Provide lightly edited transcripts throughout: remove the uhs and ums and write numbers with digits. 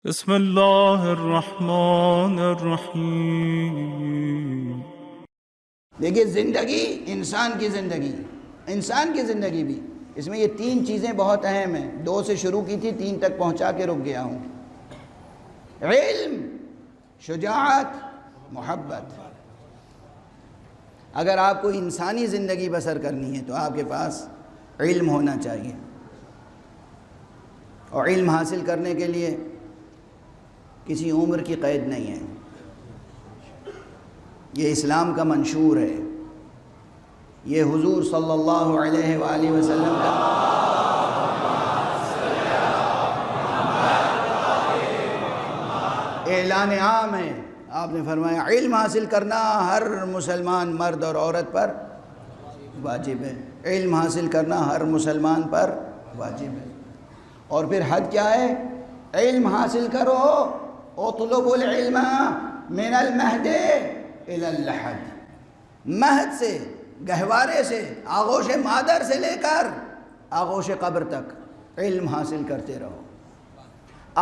بسم اللہ الرحمن الرحیم۔ دیکھیے زندگی انسان کی زندگی بھی اس میں یہ تین چیزیں بہت اہم ہیں. 2 سے شروع کی تھی، 3 تک پہنچا کے رک گیا ہوں. علم، شجاعت، محبت. اگر آپ کو انسانی زندگی بسر کرنی ہے تو آپ کے پاس علم ہونا چاہیے، اور علم حاصل کرنے کے لیے کسی عمر کی قید نہیں ہے. یہ اسلام کا منشور ہے، یہ حضور صلی اللہ علیہ وآلہ وسلم کا اعلان عام ہے. آپ نے فرمایا علم حاصل کرنا ہر مسلمان مرد اور عورت پر واجب ہے. علم حاصل کرنا ہر مسلمان پر واجب ہے. اور پھر حد کیا ہے؟ علم حاصل کرو، اطلبوا العلم من المہد الی اللحد. مہد سے، گہوارے سے، آغوش مادر سے لے کر آغوش قبر تک علم حاصل کرتے رہو.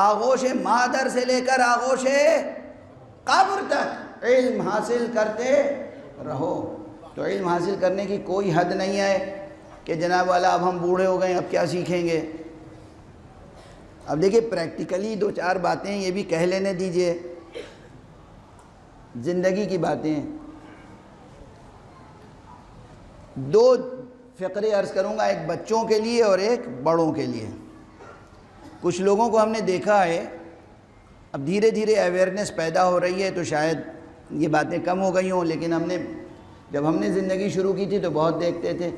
آغوش مادر سے لے کر آغوش قبر تک علم حاصل کرتے رہو. تو علم حاصل کرنے کی کوئی حد نہیں ہے کہ جناب والا اب ہم بوڑھے ہو گئے اب کیا سیکھیں گے. اب دیکھیے پریکٹیکلی 2-4 باتیں یہ بھی کہہ لینے دیجئے، زندگی کی باتیں. 2 فقرے عرض کروں گا، ایک بچوں کے لیے اور ایک بڑوں کے لیے. کچھ لوگوں کو ہم نے دیکھا ہے، اب دھیرے دھیرے اویئرنیس پیدا ہو رہی ہے تو شاید یہ باتیں کم ہو گئی ہوں، لیکن جب ہم نے زندگی شروع کی تھی تو بہت دیکھتے تھے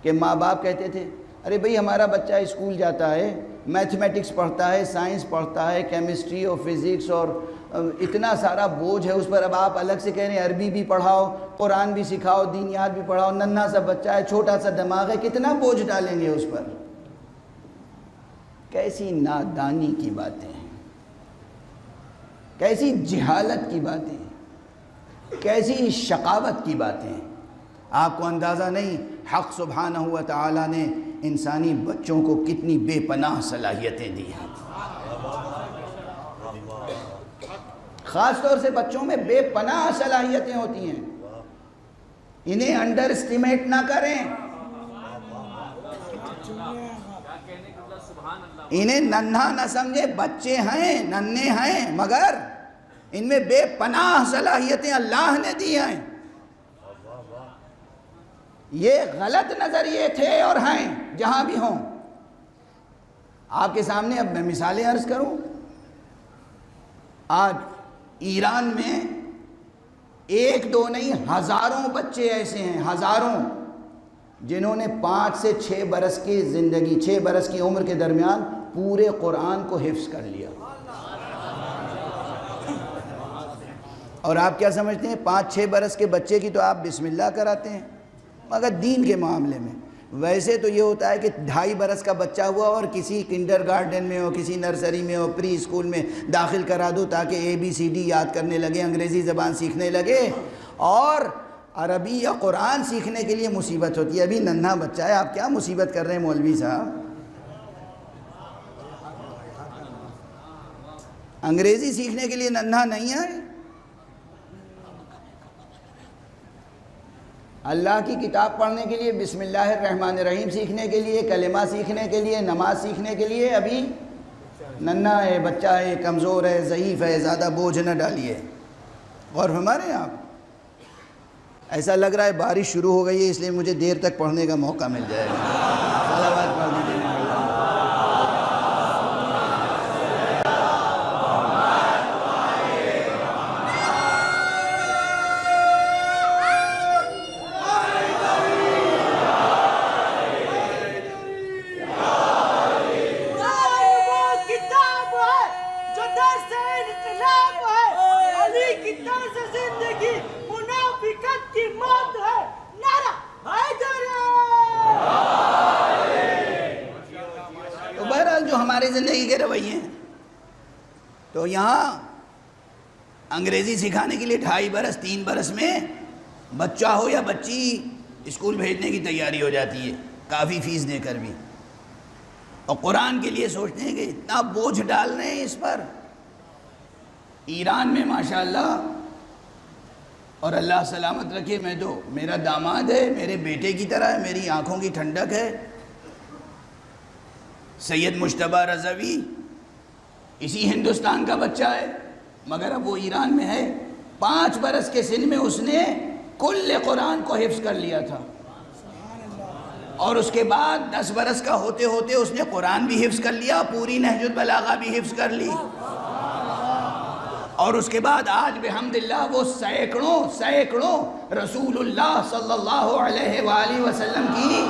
کہ ماں باپ کہتے تھے ارے بھئی ہمارا بچہ اسکول جاتا ہے، میتھمیٹکس پڑھتا ہے، سائنس پڑھتا ہے، کیمسٹری اور فزکس، اور اتنا سارا بوجھ ہے اس پر، اب آپ الگ سے کہہ رہے ہیں عربی بھی پڑھاؤ، قرآن بھی سکھاؤ، دینیات بھی پڑھاؤ. ننھا سا بچہ ہے، چھوٹا سا دماغ ہے، کتنا بوجھ ڈالیں گے اس پر. کیسی نادانی کی باتیں ہیں، کیسی جہالت کی باتیں، کیسی شقاوت کی باتیں. آپ کو اندازہ نہیں حق سبحانہ و تعالی نے انسانی بچوں کو کتنی بے پناہ صلاحیتیں دی ہیں. خاص طور سے بچوں میں بے پناہ صلاحیتیں ہوتی ہیں. انہیں انڈر اسٹیمیٹ نہ کریں، انہیں ننھا نہ سمجھیں. بچے ہیں، ننھے ہیں، مگر ان میں بے پناہ صلاحیتیں اللہ نے دی ہیں. یہ غلط نظریے تھے اور ہیں جہاں بھی ہوں. آپ کے سامنے اب میں مثالیں عرض کروں. آج ایران میں 1-2 نہیں ہزاروں بچے ایسے ہیں، ہزاروں، جنہوں نے 5 سے 6 برس کی زندگی، 6 برس کی عمر کے درمیان پورے قرآن کو حفظ کر لیا. اور آپ کیا سمجھتے ہیں 5-6 برس کے بچے کی تو آپ بسم اللہ کراتے ہیں، مگر دین کے معاملے میں ویسے تو یہ ہوتا ہے کہ 2.5 برس کا بچہ ہوا اور کسی کنڈر گارڈن میں ہو، کسی نرسری میں ہو، پری اسکول میں داخل کرا دو تاکہ ABCD یاد کرنے لگے، انگریزی زبان سیکھنے لگے. اور عربی یا قرآن سیکھنے کے لیے مصیبت ہوتی ہے. ابھی ننھا بچہ ہے، آپ کیا مصیبت کر رہے ہیں مولوی صاحب. انگریزی سیکھنے کے لیے ننھا نہیں ہے. اللہ کی کتاب پڑھنے کے لیے، بسم اللہ الرحمن الرحیم سیکھنے کے لیے، کلمہ سیکھنے کے لیے، نماز سیکھنے کے لیے ابھی ننھا ہے، بچہ ہے، کمزور ہے، ضعیف ہے. زیادہ بوجھ نہ ڈالیے. غور فرما رہے ہیں آپ؟ ایسا لگ رہا ہے بارش شروع ہو گئی ہے، اس لیے مجھے دیر تک پڑھنے کا موقع مل جائے گا. صلوات پڑھ دیجیے. ہماری زندگی کے رویے ہیں. تو یہاں انگریزی سکھانے کے لیے 2.5 برس 3 برس میں بچہ ہو یا بچی اسکول بھیجنے کی تیاری ہو جاتی ہے، کافی فیس دے کر بھی. اور قرآن کے لیے سوچتے ہیں کہ اتنا بوجھ ڈال رہے ہیں اس پر. ایران میں ماشاءاللہ، اور اللہ سلامت رکھے، میں تو میرا داماد ہے، میرے بیٹے کی طرح ہے، میری آنکھوں کی ٹھنڈک ہے، سید مجتبیٰ رضوی اسی ہندوستان کا بچہ ہے، مگر اب وہ ایران میں ہے۔ 5 برس کے سن میں اس نے کل قرآن کو حفظ کر لیا تھا، اور اس کے بعد 10 برس کا ہوتے ہوتے اس نے قرآن بھی حفظ کر لیا، پوری نہج البلاغہ بھی حفظ کر لی، اور اس کے بعد آج بحمداللہ وہ سینکڑوں رسول اللہ صلی اللہ علیہ وآلہ وسلم کی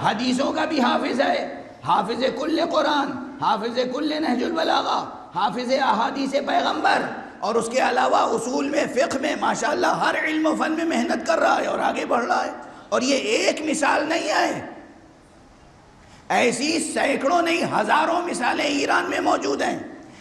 حدیثوں کا بھی حافظ ہے، حافظ کل قرآن، حافظ کل نہج البلاغہ، حافظ احادیث پیغمبر، اور اس کے علاوہ اصول میں، فقہ میں ماشاءاللہ ہر علم و فن میں محنت کر رہا ہے اور آگے بڑھ رہا ہے۔ اور یہ ایک مثال نہیں ہے، ایسی سینکڑوں نہیں ہزاروں مثالیں ایران میں موجود ہیں۔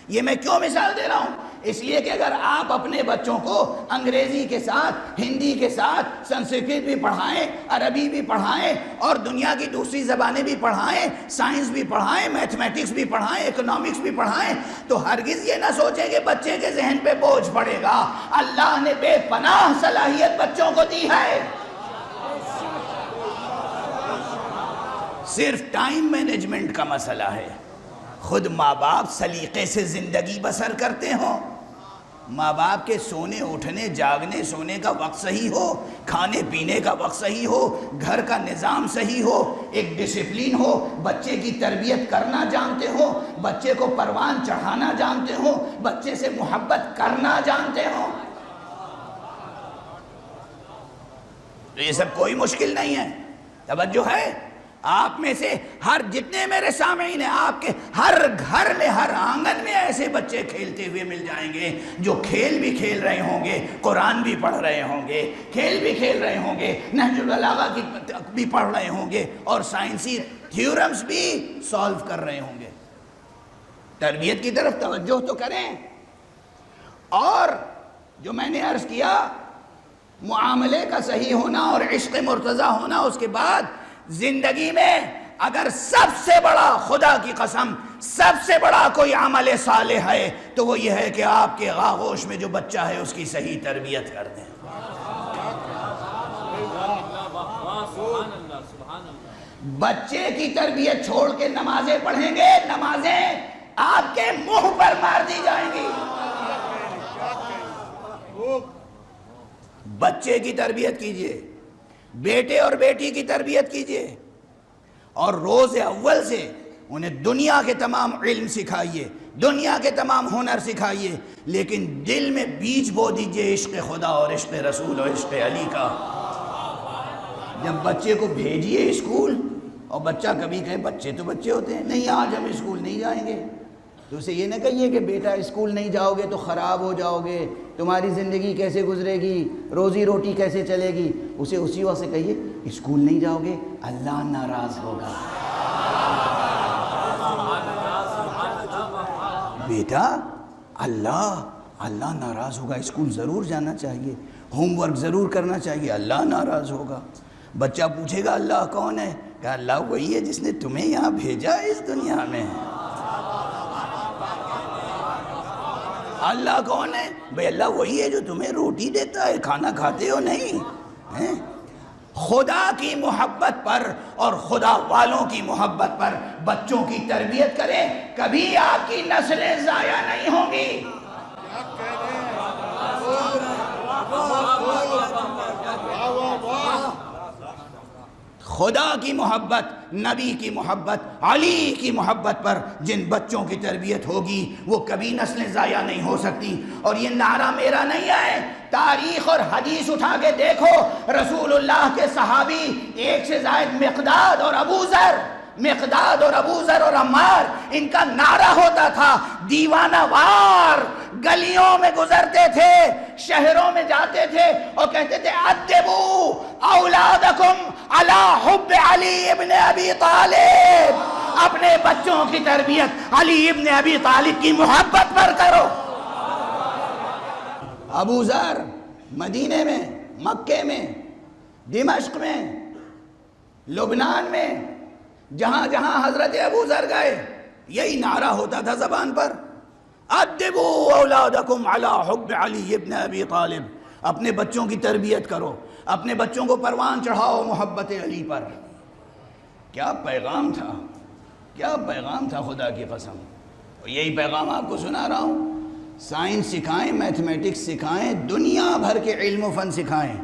یہ میں کیوں مثال دے رہا ہوں؟ اس لیے کہ اگر آپ اپنے بچوں کو انگریزی کے ساتھ، ہندی کے ساتھ، سنسکرت بھی پڑھائیں، عربی بھی پڑھائیں، اور دنیا کی دوسری زبانیں بھی پڑھائیں، سائنس بھی پڑھائیں، میتھمیٹکس بھی پڑھائیں، اکنامکس بھی پڑھائیں، تو ہرگز یہ نہ سوچیں کہ بچے کے ذہن پہ بوجھ پڑے گا۔ اللہ نے بے پناہ صلاحیت بچوں کو دی ہے، صرف ٹائم مینجمنٹ کا مسئلہ ہے۔ خود ماں باپ سلیقے سے زندگی بسر کرتے ہوں، ماں باپ کے سونے اٹھنے جاگنے سونے کا وقت صحیح ہو، کھانے پینے کا وقت صحیح ہو، گھر کا نظام صحیح ہو، ایک ڈسپلین ہو، بچے کی تربیت کرنا جانتے ہو، بچے کو پروان چڑھانا جانتے ہو، بچے سے محبت کرنا جانتے ہو، تو یہ سب کوئی مشکل نہیں ہے۔ توجہ ہے؟ آپ میں سے ہر جتنے میرے سامعین ہیں، آپ کے ہر گھر میں، ہر آنگن میں ایسے بچے کھیلتے ہوئے مل جائیں گے جو کھیل بھی کھیل رہے ہوں گے، قرآن بھی پڑھ رہے ہوں گے، کھیل بھی کھیل رہے ہوں گے، نہج البلاغہ کی بھی پڑھ رہے ہوں گے، اور سائنسی تھیورمز بھی سالو کر رہے ہوں گے۔ تربیت کی طرف توجہ تو کریں۔ اور جو میں نے عرض کیا، معاملے کا صحیح ہونا اور عشق مرتضیٰ ہونا، اس کے بعد زندگی میں اگر سب سے بڑا، خدا کی قسم سب سے بڑا کوئی عمل صالح ہے تو وہ یہ ہے کہ آپ کے آغوش میں جو بچہ ہے اس کی صحیح تربیت کر دیں۔ بچے کی تربیت چھوڑ کے نمازیں پڑھیں گے، نمازیں آپ کے منہ پر مار دی جائیں گی۔ بچے کی تربیت کیجئے، بیٹے اور بیٹی کی تربیت کیجئے، اور روز اول سے انہیں دنیا کے تمام علم سکھائیے، دنیا کے تمام ہنر سکھائیے، لیکن دل میں بیج بو دیجئے عشق خدا اور عشق رسول اور عشق علی کا۔ جب بچے کو بھیجیے اسکول، اور بچہ کبھی کہے، بچے تو بچے ہوتے ہیں، نہیں آج ہم اسکول نہیں جائیں گے، تو اسے یہ نہ کہیے کہ بیٹا اسکول نہیں جاؤ گے تو خراب ہو جاؤ گے، تمہاری زندگی کیسے گزرے گی، روزی روٹی کیسے چلے گی۔ اسے اسی وقت سے کہیے، اسکول نہیں جاؤ گے اللہ ناراض ہوگا۔ بیٹا اللہ ناراض ہوگا، اسکول ضرور جانا چاہیے، ہوم ورک ضرور کرنا چاہیے، اللہ ناراض ہوگا۔ بچہ پوچھے گا اللہ کون ہے؟ کہ اللہ وہی ہے جس نے تمہیں یہاں بھیجا ہے اس دنیا میں۔ اللہ کون ہے؟ بھئی اللہ وہی ہے جو تمہیں روٹی دیتا ہے، کھانا کھاتے ہو نہیں۔ خدا کی محبت پر اور خدا والوں کی محبت پر بچوں کی تربیت کریں، کبھی آپ کی نسلیں ضائع نہیں ہوں گی۔ خدا کی محبت، نبی کی محبت، علی کی محبت پر جن بچوں کی تربیت ہوگی وہ کبھی نسلیں ضائع نہیں ہو سکتی۔ اور یہ نعرہ میرا نہیں ہے، تاریخ اور حدیث اٹھا کے دیکھو، رسول اللہ کے صحابی 1 سے زائد مقداد اور ابو ذر اور عمار، ان کا نعرہ ہوتا تھا، دیوانہ وار گلیوں میں گزرتے تھے، شہروں میں جاتے تھے اور کہتے تھے ادبو اولادکم علی حب علی ابن ابی طالب، اپنے بچوں کی تربیت علی ابن ابی طالب کی محبت پر کرو۔ ابو ذر مدینے میں، مکے میں، دمشق میں، لبنان میں جہاں جہاں حضرت ابو ذر گئے یہی نعرہ ہوتا تھا زبان پر، ادبوا اولادکم علی حب علی ابن ابی طالب، اپنے بچوں کی تربیت کرو، اپنے بچوں کو پروان چڑھاؤ محبت علی پر۔ کیا پیغام تھا، کیا پیغام تھا خدا کی قسم۔ یہی پیغام آپ کو سنا رہا ہوں، سائنس سکھائیں، میتھمیٹکس سکھائیں، دنیا بھر کے علم و فن سکھائیں،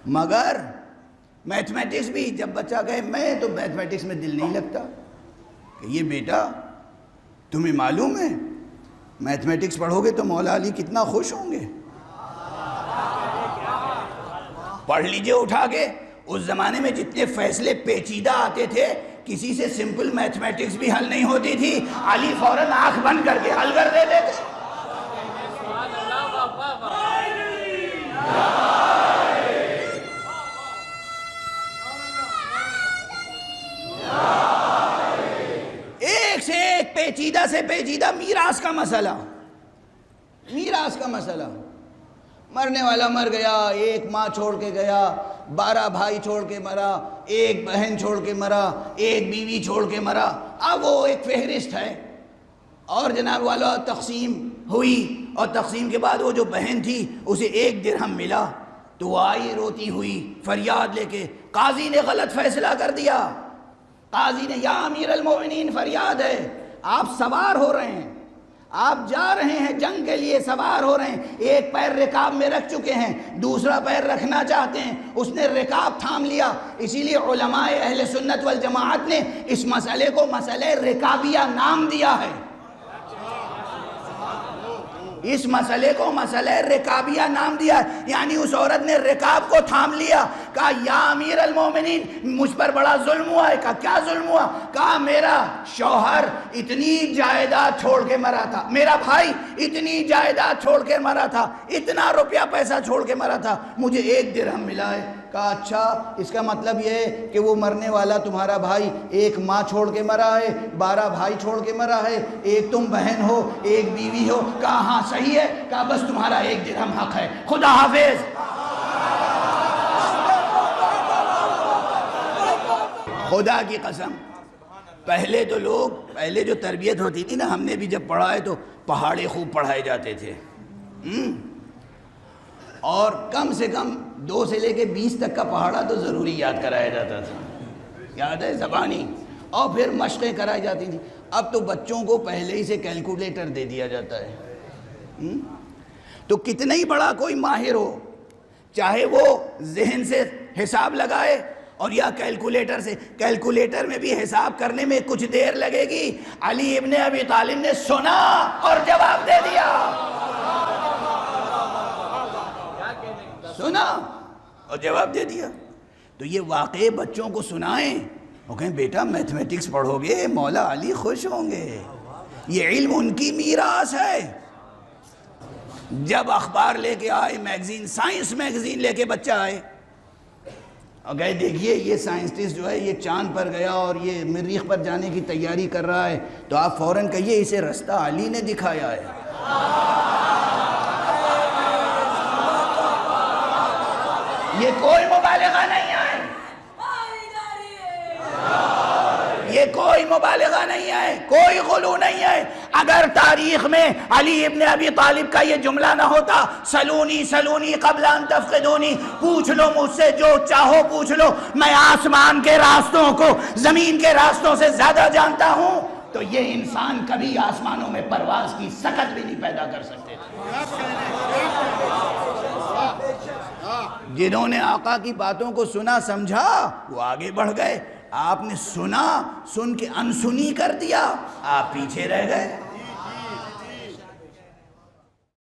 مگر میتھمیٹکس بھی جب بچہ کہے میں تو میتھمیٹکس میں دل نہیں لگتا، کہ یہ بیٹا تمہیں معلوم ہے میتھمیٹکس پڑھو گے تو مولا علی کتنا خوش ہوں گے، پڑھ لیجئے اٹھا کے۔ اس زمانے میں جتنے فیصلے پیچیدہ آتے تھے کسی سے سمپل میتھمیٹکس بھی حل نہیں ہوتی تھی، علی فوراً آنکھ بند کر کے حل کر دیتے تھے۔ ایک سے ایک پیچیدہ سے پیچیدہ میراث کا مسئلہ، میراث کا مسئلہ۔ مرنے والا مر گیا، ایک ماں چھوڑ کے گیا، 12 بھائی چھوڑ کے مرا، ایک بہن چھوڑ کے مرا، ایک بیوی چھوڑ کے مرا، اب وہ ایک فہرست ہے۔ اور جناب والا تقسیم ہوئی، اور تقسیم کے بعد وہ جو بہن تھی اسے 1 درہم ملا، تو وہ آئی روتی ہوئی فریاد لے کے، قاضی نے غلط فیصلہ کر دیا، قاضی نے، یا امیر المومنین فریاد ہے، آپ سوار ہو رہے ہیں، آپ جا رہے ہیں جنگ کے لیے، سوار ہو رہے ہیں، ایک پیر رکاب میں رکھ چکے ہیں، دوسرا پیر رکھنا چاہتے ہیں، اس نے رکاب تھام لیا۔ اسی لیے علماء اہل سنت والجماعت نے اس مسئلے کو مسئلہ رکابیہ نام دیا ہے، اس مسئلے کو مسئلہ رکابیہ نام دیا ہے، یعنی اس عورت نے رکاب کو تھام لیا، کہا یا امیر المومنین مجھ پر بڑا ظلم ہوا ہے۔ کہا کیا ظلم ہوا؟ کہا میرا شوہر اتنی جائیداد چھوڑ کے مرا تھا، میرا بھائی اتنی جائیداد چھوڑ کے مرا تھا، اتنا روپیہ پیسہ چھوڑ کے مرا تھا، مجھے 1 درہم ملا ہے۔ کہا اچھا، اس کا مطلب یہ ہے کہ وہ مرنے والا تمہارا بھائی ایک ماں چھوڑ کے مرا ہے، 12 بھائی چھوڑ کے مرا ہے، ایک تم بہن ہو، ایک بیوی ہو۔ کہا ہاں صحیح ہے۔ کہا بس تمہارا 1 درہم حق ہے، خدا حافظ۔ خدا کی قسم، پہلے تو لوگ، پہلے جو تربیت ہوتی تھی نا، ہم نے بھی جب پڑھا ہے تو پہاڑے خوب پڑھائے جاتے تھے، اور کم سے کم 2 سے لے کے 20 تک کا پہاڑا تو ضروری یاد کرایا جاتا تھا، یاد ہے، زبانی، اور پھر مشقیں کرائی جاتی تھیں۔ اب تو بچوں کو پہلے ہی سے کیلکولیٹر دے دیا جاتا ہے، تو کتنا ہی بڑا کوئی ماہر ہو، چاہے وہ ذہن سے حساب لگائے اور یا کیلکولیٹر سے، کیلکولیٹر میں بھی حساب کرنے میں کچھ دیر لگے گی، علی ابن ابی طالب نے سنا اور جواب دے دیا، سنا اور جواب دے دیا۔ تو یہ واقعے بچوں کو سنائیں، وہ کہیں بیٹا میتھمیٹکس پڑھو گے مولا علی خوش ہوں گے، یہ علم ان کی میراث ہے۔ جب اخبار لے کے آئے، میگزین، سائنس میگزین لے کے بچہ آئے اور کہے دیکھیے یہ سائنسٹسٹ جو ہے یہ چاند پر گیا اور یہ مریخ پر جانے کی تیاری کر رہا ہے، تو آپ فوراً کہیے اسے رستہ علی نے دکھایا ہے۔ یہ کوئی مبالغہ نہیں ہے، یہ کوئی مبالغہ نہیں ہے، کوئی غلو نہیں ہے۔ اگر تاریخ میں علی ابن ابی طالب کا یہ جملہ نہ ہوتا، سلونی سلونی قبل ان تفقدونی، پوچھ لو مجھ سے جو چاہو پوچھ لو، میں آسمان کے راستوں کو زمین کے راستوں سے زیادہ جانتا ہوں، تو یہ انسان کبھی آسمانوں میں پرواز کی سکت بھی نہیں پیدا کر سکتے تھے۔ جنہوں نے آقا کی باتوں کو سنا سمجھا وہ آگے بڑھ گئے، آپ نے سنا، سن کے انسنی کر دیا، آپ پیچھے رہ گئے۔